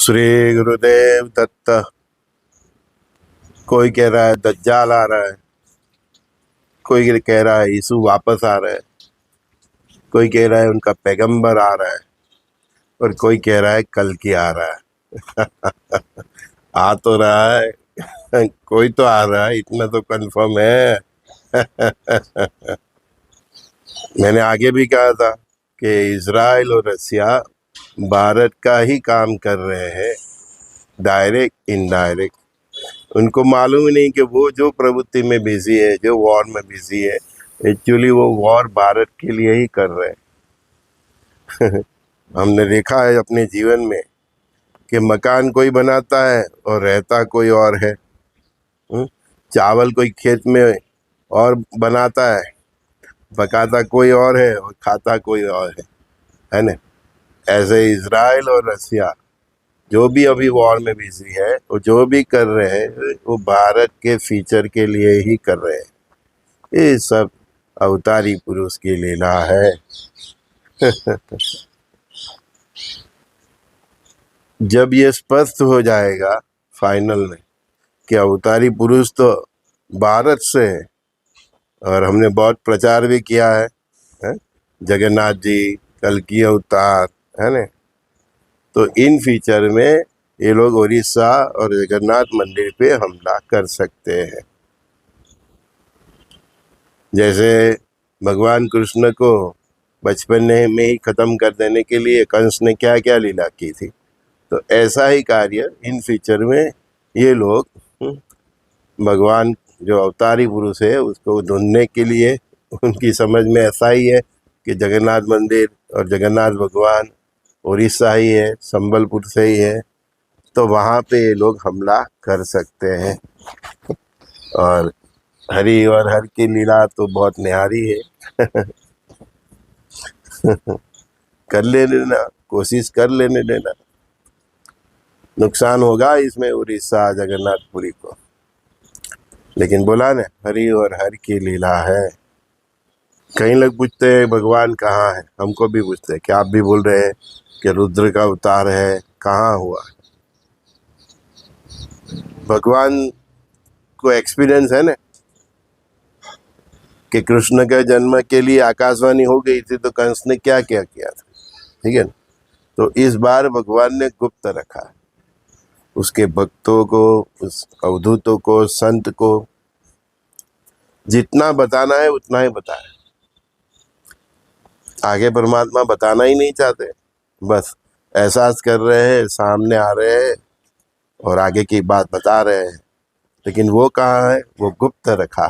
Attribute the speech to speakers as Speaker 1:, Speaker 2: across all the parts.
Speaker 1: श्री गुरुदेव दत्त। कोई कह रहा है दज्जाल आ रहा है, कोई कह रहा है यीशु वापस आ रहा है, कोई कह रहा है उनका पैगंबर आ रहा है, और कोई कह रहा है कल्कि आ रहा है। आ तो रहा है, कोई तो आ रहा है, इतना तो कंफर्म है। मैंने आगे भी कहा था कि इजराइल और रसिया भारत का ही काम कर रहे हैं, डायरेक्ट इनडायरेक्ट। उनको मालूम ही नहीं कि वो जो प्रवृत्ति में बिजी है, जो वॉर में बिजी है, एक्चुअली वो वॉर भारत के लिए ही कर रहे हैं। हमने देखा है अपने जीवन में कि मकान कोई बनाता है और रहता कोई और है। चावल कोई खेत में और बनाता है, पकाता कोई और है और खाता कोई और है ना। ऐसे इजराइल और रसिया जो भी अभी वॉर में बिजी है, वो जो भी कर रहे हैं वो भारत के फ्यूचर के लिए ही कर रहे हैं। ये सब अवतारी पुरुष की लीला है। जब ये स्पष्ट हो जाएगा फाइनल में कि अवतारी पुरुष तो भारत से है, और हमने बहुत प्रचार भी किया है? जगन्नाथ जी, कल्कि अवतार, है ना। तो इन फीचर में ये लोग उड़ीसा और जगन्नाथ मंदिर पे हमला कर सकते हैं। जैसे भगवान कृष्ण को बचपन में ही खत्म कर देने के लिए कंस ने क्या क्या लीला की थी, तो ऐसा ही कार्य इन फीचर में ये लोग भगवान जो अवतारी पुरुष है उसको ढूंढने के लिए, उनकी समझ में ऐसा ही है कि जगन्नाथ मंदिर और जगन्नाथ भगवान उड़ीसा ही है, संबलपुर से ही है, तो वहाँ पे ये लोग हमला कर सकते हैं। और हरि और हर की लीला तो बहुत न्यारी है। कर लेने देना, कोशिश कर लेने देना। नुकसान होगा इसमें उड़ीसा जगन्नाथपुरी को, लेकिन बोला ना हरि और हर की लीला है। कई लोग पूछते हैं भगवान कहाँ है, हमको भी पूछते हैं कि आप भी बोल रहे हैं कि रुद्र का अवतार है, कहाँ हुआ? भगवान को एक्सपीरियंस है ना कि कृष्ण के जन्म के लिए आकाशवाणी हो गई थी, तो कंस ने क्या क्या किया था, ठीक है ना। तो इस बार भगवान ने गुप्त रखा उसके भक्तों को, उस अवधूतों को, संत को जितना बताना है उतना ही बताया। आगे परमात्मा बताना ही नहीं चाहते, बस एहसास कर रहे हैं, सामने आ रहे हैं और आगे की बात बता रहे हैं। लेकिन वो कहाँ है, वो गुप्त रखा,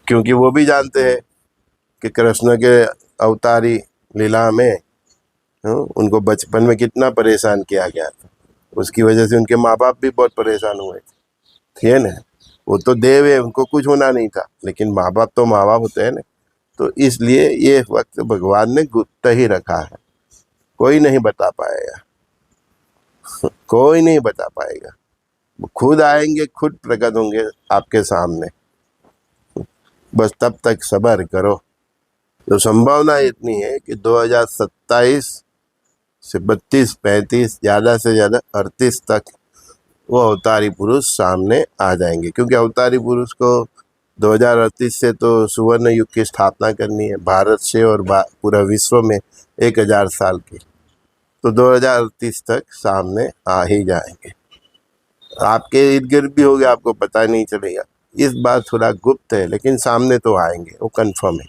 Speaker 1: क्योंकि वो भी जानते हैं कि कृष्ण के अवतारी लीला में उनको बचपन में कितना परेशान किया गया था। उसकी वजह से उनके माँ बाप भी बहुत परेशान हुए थे, है ना। वो तो देव है, उनको कुछ होना नहीं था, लेकिन माँ बाप तो माँ बाप होते हैं ना। तो इसलिए ये वक्त भगवान ने गुप्त ही रखा है, कोई नहीं बता पाएगा। कोई नहीं बता पाएगा, वो खुद आएंगे, खुद प्रकट होंगे आपके सामने। बस तब तक सब्र करो। तो संभावना इतनी है कि 2027 से 32, 35, ज़्यादा से ज़्यादा 38 तक वो अवतारी पुरुष सामने आ जाएंगे, क्योंकि अवतारी पुरुष को 2038 से तो सुवर्ण युग की स्थापना करनी है भारत से, और पूरा विश्व में 1000 साल की। तो 2038 तक सामने आ ही जाएंगे, आपके इर्द गिर्द भी होगा, आपको पता नहीं चलेगा। इस बार थोड़ा गुप्त है, लेकिन सामने तो आएंगे, वो कंफर्म है।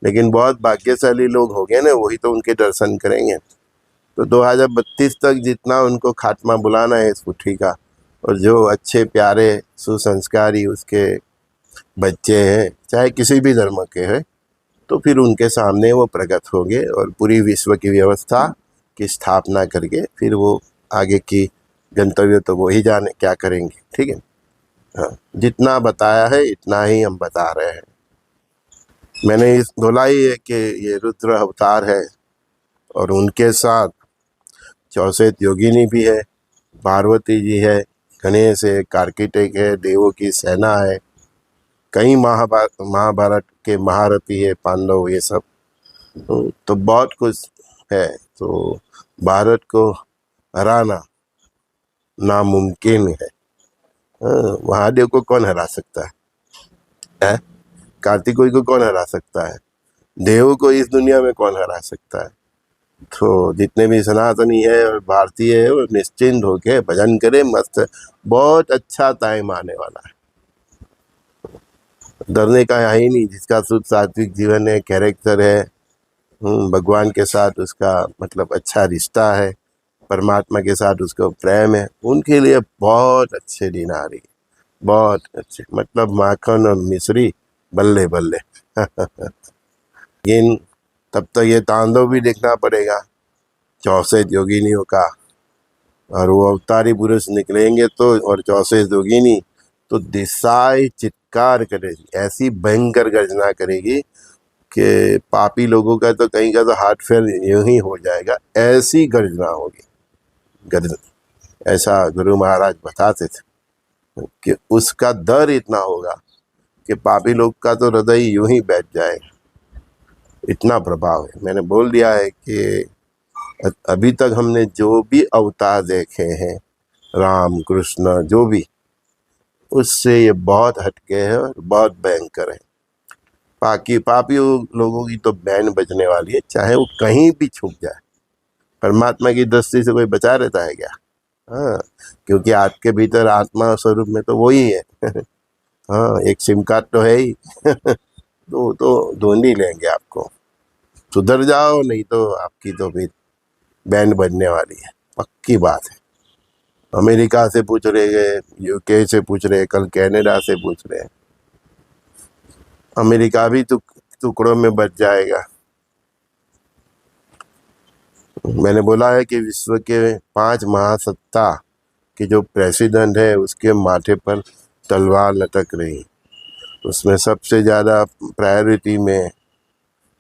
Speaker 1: लेकिन बहुत भाग्यशाली लोग हो गए ना, वही तो उनके दर्शन करेंगे। तो 2032 तक जितना उनको खात्मा बुलाना है इस पुट्ठी का, और जो अच्छे प्यारे सुसंस्कारी उसके बच्चे हैं, चाहे किसी भी धर्म के हैं, तो फिर उनके सामने वो प्रकट होंगे और पूरी विश्व की व्यवस्था की स्थापना करके फिर वो आगे की गंतव्य तो वो ही जाने क्या करेंगे, ठीक है। हाँ, जितना बताया है इतना ही हम बता रहे हैं। मैंने इस धोलाई है कि ये रुद्र अवतार है, और उनके साथ 64 योगिनी भी है, पार्वती जी है, गणेश है, कार्तिकेय है, देवों की सेना है, कई महाभारत के महारथी है, पांडव, ये सब। तो बहुत कुछ है। तो भारत को हराना नामुमकिन है। महादेव को कौन हरा सकता है? कार्तिकोय को कौन हरा सकता है? देव को इस दुनिया में कौन हरा सकता है? तो जितने भी सनातनी है और भारतीय है वो निश्चिंत होके भजन करे, मस्त। बहुत अच्छा टाइम आने वाला है, डरने का है ही नहीं। जिसका शुद्ध सात्विक जीवन है, कैरेक्टर है, भगवान के साथ उसका मतलब अच्छा रिश्ता है, परमात्मा के साथ उसको प्रेम है, उनके लिए बहुत अच्छे दिन आ रही है, बहुत अच्छे। मतलब माखन और मिश्री, बल्ले बल्ले। लेकिन तब तक ये तांडव भी देखना पड़ेगा 64 योगिनियों का। और वो अवतारी पुरुष निकलेंगे तो, और 64 योगिनी तो दिशाएं चित्कार करेगी, ऐसी भयंकर गर्जना करेगी कि पापी लोगों का तो कहीं का तो हार्ट फेल यूं ही हो जाएगा, ऐसी गर्जना होगी। गर्जना, ऐसा गुरु महाराज बताते थे कि उसका डर इतना होगा कि पापी लोग का तो हृदय यूं ही बैठ जाएगा, इतना प्रभाव है। मैंने बोल दिया है कि अभी तक हमने जो भी अवतार देखे हैं, राम कृष्ण जो भी, उससे ये बहुत हटके है और बहुत भयंकर है। पापी लोगों की तो बैन बजने वाली है, चाहे वो कहीं भी छुप जाए। परमात्मा की दृष्टि से कोई बचा रहता है क्या? हाँ, क्योंकि आपके भीतर आत्मा स्वरूप में तो वही है। हाँ, एक सिम कार्ड तो है ही। तो ढूंढ ही लेंगे आपको। सुधर जाओ, नहीं तो आपकी तो फिर बैंड बजने वाली है, पक्की बात है। अमेरिका से पूछ रहे हैं, यूके से पूछ रहे हैं, कल कनाडा से पूछ रहे हैं। अमेरिका भी टुकड़ों में बच जाएगा। मैंने बोला है कि विश्व के 5 महासत्ता के जो प्रेसिडेंट है उसके माथे पर तलवार लटक रही। उसमें सबसे ज़्यादा प्रायोरिटी में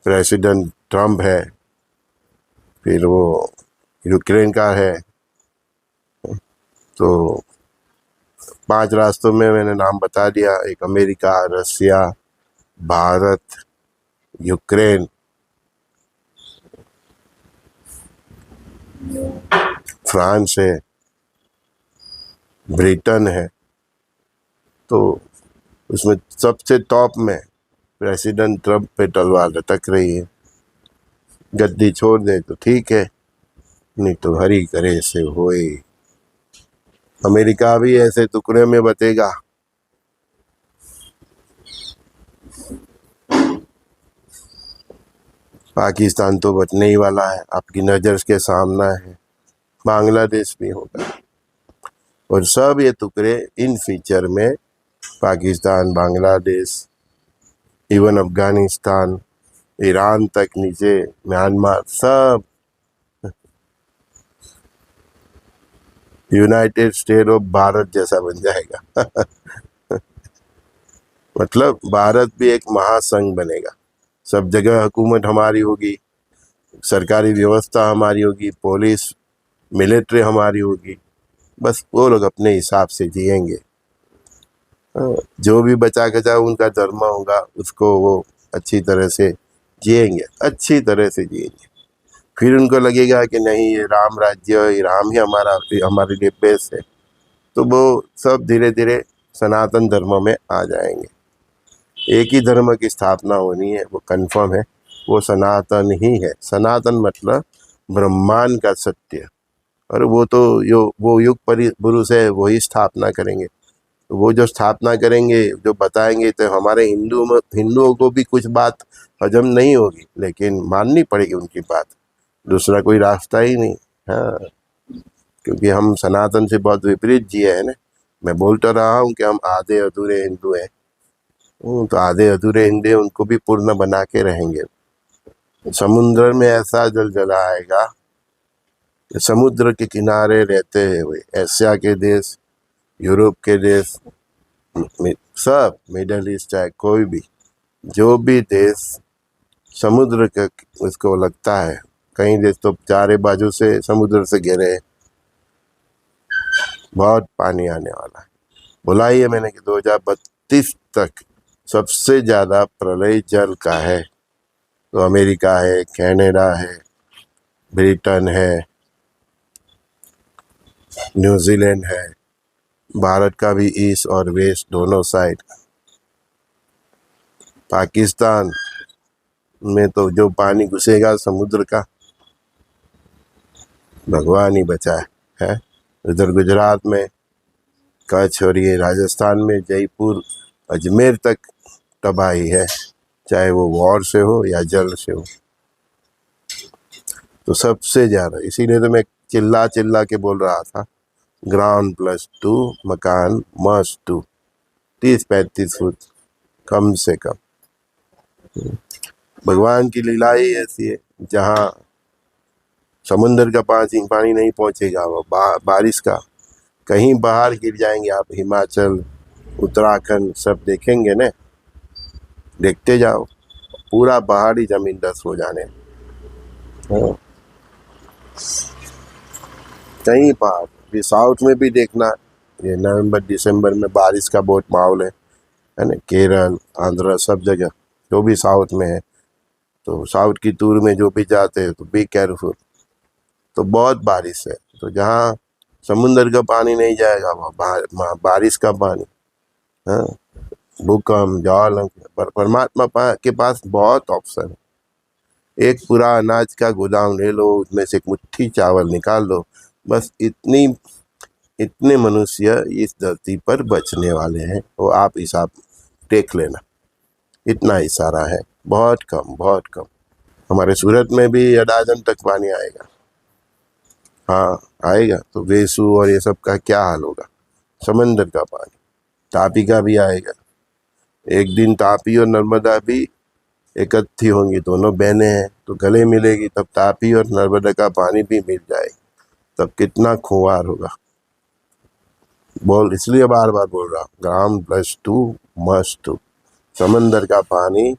Speaker 1: प्रेसिडेंट ट्रम्प है, फिर वो यूक्रेन का है। तो 5 राष्ट्रों में मैंने नाम बता दिया, एक अमेरिका, रसिया, भारत, यूक्रेन, फ्रांस है, ब्रिटेन है। तो उसमें सबसे टॉप में प्रेसिडेंट ट्रम्प पे तलवार लटक रही है। गद्दी छोड़ दे तो ठीक है, नहीं तो हरी करे से होए। अमेरिका भी ऐसे टुकड़े में बटेगा। पाकिस्तान तो बचने ही वाला है, आपकी नज़र के सामना है। बांग्लादेश भी होगा, और सब ये टुकड़े इन फ्यूचर में पाकिस्तान, बांग्लादेश, इवन अफगानिस्तान, ईरान तक नीचे, म्यांमार, सब यूनाइटेड स्टेट ऑफ भारत जैसा बन जाएगा। मतलब भारत भी एक महासंघ बनेगा, सब जगह हुकूमत हमारी होगी, सरकारी व्यवस्था हमारी होगी, पुलिस मिलिट्री हमारी होगी। बस वो लोग अपने हिसाब से जिएंगे। जो भी बचा कचा उनका धर्म होगा, उसको वो अच्छी तरह से जिएंगे, अच्छी तरह से जिएंगे। फिर उनको लगेगा कि नहीं, ये राम राज्य, ये राम ही हमारे लिए बेस्ट है, तो वो सब धीरे धीरे सनातन धर्म में आ जाएंगे। एक ही धर्म की स्थापना होनी है, वो कंफर्म है, वो सनातन ही है। सनातन मतलब ब्रह्मांड का सत्य, और वो तो वो युग पुरुष है, वही स्थापना करेंगे। वो जो स्थापना करेंगे, जो बताएंगे, तो हमारे हिंदुओं को भी कुछ बात हजम नहीं होगी, लेकिन माननी पड़ेगी उनकी बात, दूसरा कोई रास्ता ही नहीं। हाँ, क्योंकि हम सनातन से बहुत विपरीत जिए हैं ना। मैं बोलता रहा हूँ कि हम आधे अधूरे हिंदू हैं, तो आधे अधूरे हिंदू उनको भी पूर्ण बना के रहेंगे। समुद्र में ऐसा जल आएगा कि समुद्र के किनारे रहते हुए एशिया के देश, यूरोप के देश, सब मिडल ईस्ट, चाहे कोई भी, जो भी देश समुद्र के उसको लगता है, कई देश तो चारे बाजू से समुद्र से घिरे, बहुत पानी आने वाला है। बोला ही है मैंने कि 2032 तक सबसे ज़्यादा प्रलय जल का है। तो अमेरिका है, कनाडा है, ब्रिटेन है, न्यूजीलैंड है, भारत का भी ईस्ट और वेस्ट दोनों साइड। पाकिस्तान में तो जो पानी घुसेगा समुद्र का, भगवान ही बचाए है। उधर गुजरात में कच्छ और ये राजस्थान में जयपुर अजमेर तक तबाही है, चाहे वो वॉर से हो या जल से हो। तो सबसे ज़्यादा इसीलिए तो मैं चिल्ला चिल्ला के बोल रहा था, ग्राउंड +2 मकान मस्ट टू 30-35 फुट कम से कम। भगवान की लीला ही ऐसी है, जहाँ समुंदर का पानी नहीं पहुंचेगा, वो बारिश का कहीं बाहर गिर जाएंगे आप, हिमाचल उत्तराखंड सब देखेंगे ना, देखते जाओ, पूरा पहाड़ी जमीन डस्ट हो जाने। हाँ। कहीं पहाड़ भी साउथ में भी देखना, ये नवंबर दिसंबर में बारिश का बहुत माहौल है ना, केरल आंध्र सब जगह जो भी साउथ में है। तो साउथ की टूर में जो भी जाते हैं तो बी केयरफुल। तो बहुत बारिश है, तो जहाँ समुंदर का पानी नहीं जाएगा वहाँ बारिश का पानी, हाँ, भूकंप ज्वालामुखी। पर परमात्मा के पास बहुत ऑप्शन है। एक पूरा अनाज का गोदाम ले लो, उसमें से एक मुट्ठी चावल निकाल लो, बस इतने मनुष्य इस धरती पर बचने वाले हैं, वो आप हिसाब देख लेना, इतना ही सारा है, बहुत कम बहुत कम। हमारे सूरत में भी अडाजन तक पानी आएगा, हाँ आएगा, तो वेसू और ये सब का क्या हाल होगा। समंदर का पानी, तापी का भी आएगा एक दिन, तापी और नर्मदा भी इकट्ठी होंगी, दोनों बहनें हैं तो गले मिलेगी, तब तापी और नर्मदा का पानी भी मिल जाएगा, तब कितना खुआर होगा। इसलिए बार बार बोल रहा हूँ, ग्राम +2 मस्ट टू। समंदर का पानी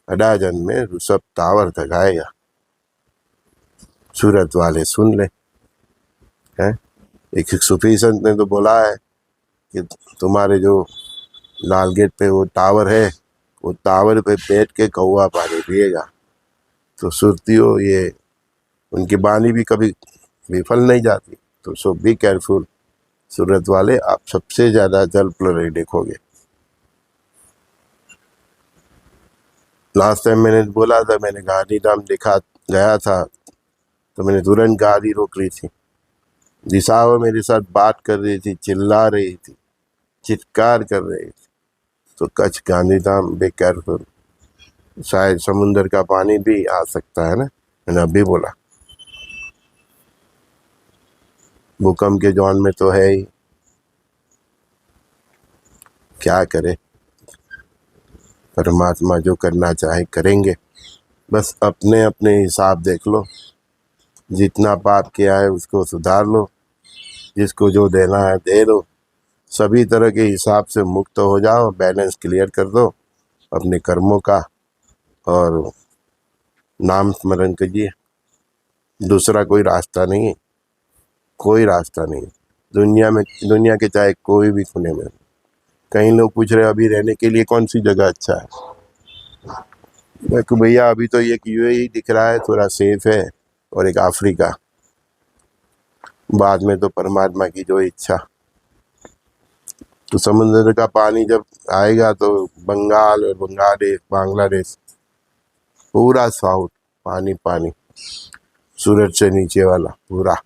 Speaker 1: अडाजन में रुसब टावर तक आएगा। सूरत वाले सुन ले, हैं। एक सूफी संत ने तो बोला है कि तुम्हारे जो लाल गेट पे वो टावर है, वो टावर पे बैठ के कौवा पानी पिएगा। तो सुरतियों, ये उनकी बानी भी कभी विफल नहीं जाती। तो सो बी केयरफुल सूरत वाले, आप सबसे ज़्यादा जल प्रलय देखोगे। लास्ट टाइम मैंने बोला था, मैंने गांधीधाम देखा गया था, तो मैंने तुरंत गाड़ी रोक ली थी। दिशा वो मेरे साथ बात कर रही थी, चिल्ला रही थी, चित्कार कर रही थी। तो कच्छ गांधीधाम बी केयरफुल, शायद समुंदर का पानी भी आ सकता है ना, मैंने अभी बोला। भूकंप के जोन में तो है ही, क्या करे, परमात्मा जो करना चाहे करेंगे, बस अपने अपने हिसाब देख लो, जितना पाप किया है उसको सुधार लो, जिसको जो देना है दे दो, सभी तरह के हिसाब से मुक्त हो जाओ, बैलेंस क्लियर कर दो अपने कर्मों का, और नाम स्मरण कीजिए। दूसरा कोई रास्ता नहीं है, कोई रास्ता नहीं। दुनिया के चाहे कोई भी कोने में, कई लोग पूछ रहे अभी रहने के लिए कौन सी जगह अच्छा है। मैं कहूँ भैया अभी तो एक यूएई दिख रहा है, थोड़ा सेफ है, और एक अफ्रीका, बाद में तो परमात्मा की जो इच्छा। तो समुद्र का पानी जब आएगा तो बंगाल और बांग्लादेश पूरा साउथ पानी पानी, सूरत से नीचे वाला पूरा।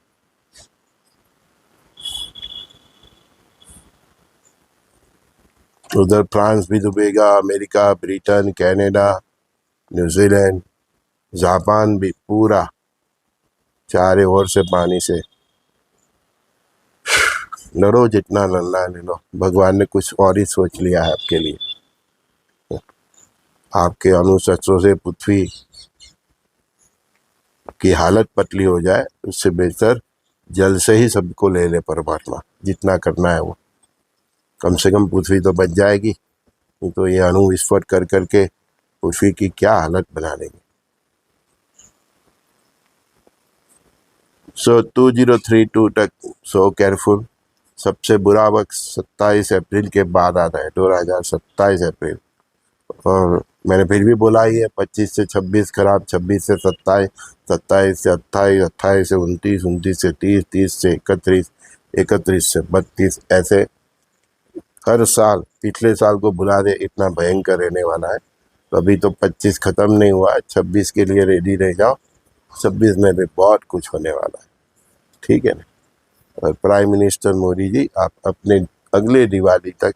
Speaker 1: उधर फ्रांस भी डूबेगा, America, Britain, Canada, New Zealand, Japan भी पूरा चारे ओर से पानी से। लड़ो जितना लड़ना है ले लो, भगवान ने कुछ और ही सोच लिया है आपके लिए। आपके अनुशस्त्रों से पृथ्वी की हालत पतली हो जाए, उससे बेहतर जल से ही सबको ले ले परमात्मा, जितना करना है वो। कम से कम पृथ्वी तो बच जाएगी, नहीं तो ये अणु विस्फोट कर करके पृथ्वी की क्या हालत बना देंगे। सो 2032 तक सो केयरफुल। सबसे बुरा वक्त 27 अप्रैल के बाद आता है, 2027 अप्रैल, और मैंने फिर भी बोला ही है, 25 से 26 खराब, 26 से 27, 27 से 28, 28 से 29, 29 से 30, 30 से 31, 31 से 32, ऐसे हर साल पिछले साल को भुला दे, इतना भयंकर रहने वाला है। तो अभी तो 25 खत्म नहीं हुआ है, 26 के लिए रेडी रह जाओ। 26 में भी बहुत कुछ होने वाला है, ठीक है ना। और प्राइम मिनिस्टर मोदी जी, आप अपने अगले दिवाली तक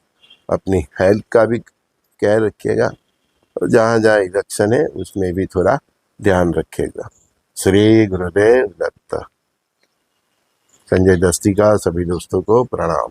Speaker 1: अपनी हेल्थ का भी केयर रखिएगा, और जहाँ जहाँ इलेक्शन है उसमें भी थोड़ा ध्यान रखिएगा। श्री गुरुदेव दत्त। संजय दस्ती का सभी दोस्तों को प्रणाम।